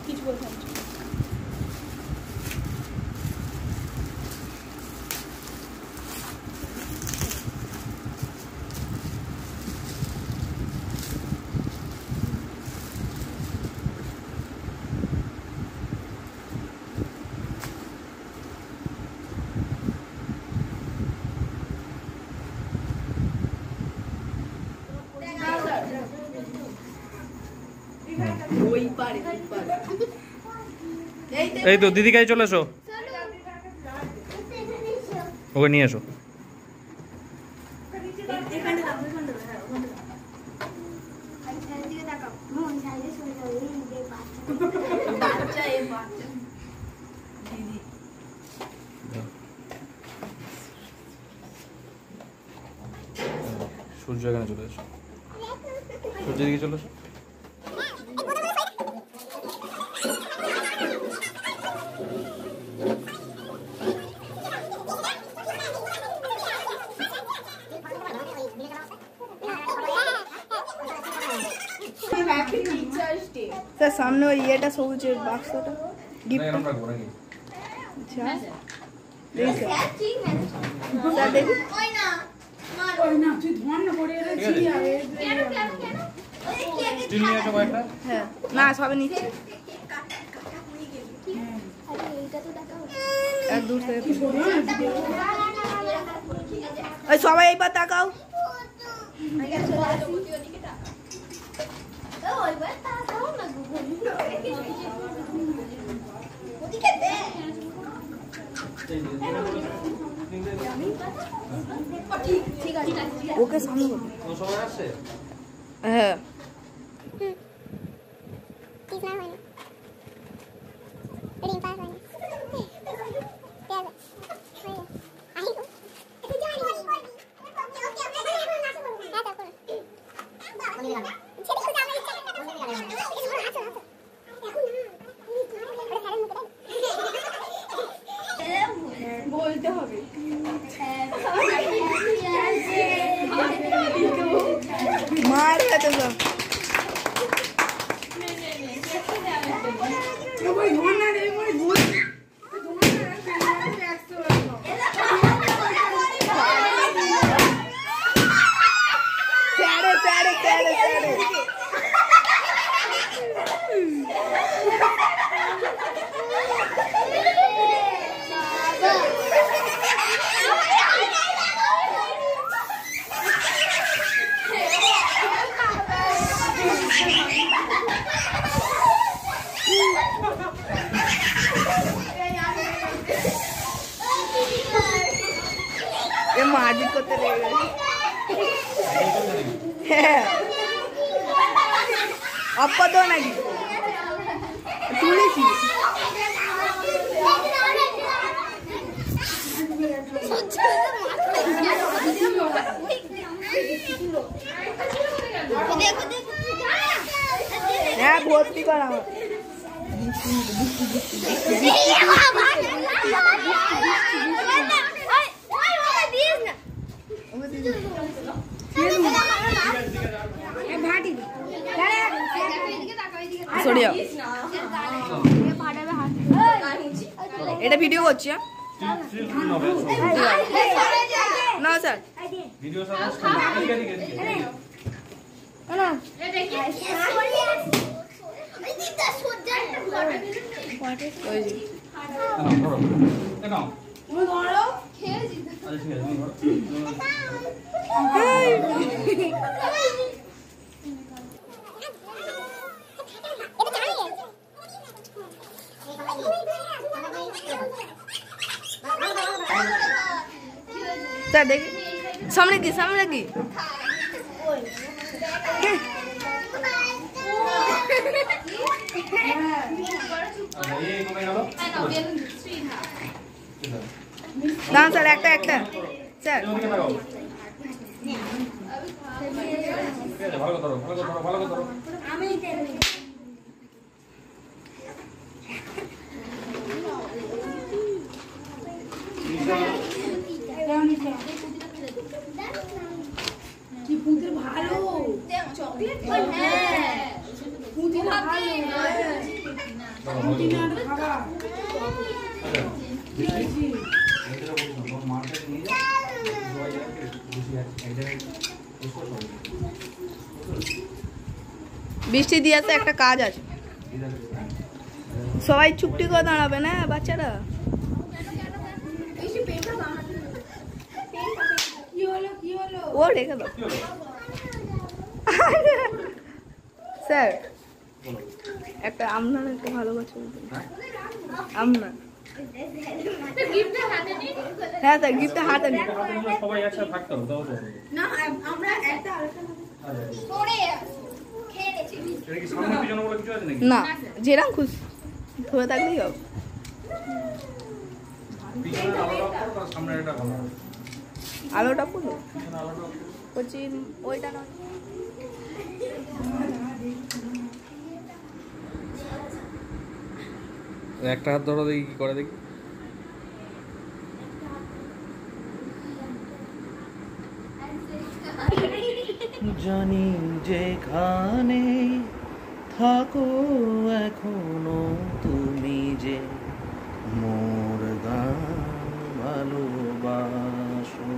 কিছু বলতাম এই তো দিদি কাছে চলে এসো, ওকে নিয়ে এসো। সূর্য এখানে চলে এসো, সূর্যের দিকে চলে এসো। স্যার সামনে ওই ইয়েটা সবুজের বাক্সটা গিফট। আচ্ছা দেখি স্যার দেখি হ্যাঁ না সবে নিচ্ছে দূর থেকে ওই সবাই এইবার তাকাও। ওকে সামনে হ্যাঁ বলতে হবে মার খেতে সব মারপিট করতে লেগে গেছে। হ্যাঁ অপ্পা তো নাকি তুলেছি হ্যাঁ ভর্তি কর আমার এটা ভিডিও করছি না স্যার স্যার দেখি সামনে কি দাঁড়ান স্যার একটা স্যার কি পুঁতির ভালো চকলেট হ্যাঁ পুঁতির ভালো পুঁতি না খাওয়া বৃষ্টি দিয়েছে, একটা কাজ আছে। সবাই চুপটি করে দাঁড়াবে না বাচ্চারা। ও রেখে দাও স্যার। একটা আপনার একটা ভালো কথা বলবেন। আপনার হ্যাঁ স্যার, গিফটটা হাতে নিন। সবাই একসাথে থাকতে হবে, তাও তো না আমরা একটা আলোচনা করে খেয়ে নিয়েছি। এটা কি সামনে পিছনে বলে কিছু আছে নাকি? না, যেরকম খুশি ধরে থাকলেই হবে। পিছনে আলাদা করো, তার সামনে এটা ভালো হবে। আলোটা পুরো পিছনে আলাদা বলছি ওইটা না। একটা হাত ধরো দেখি কি করে দেখি। জানি যেখানে থাকো এখনো তুমি যে মোর গান ভালোবাসো।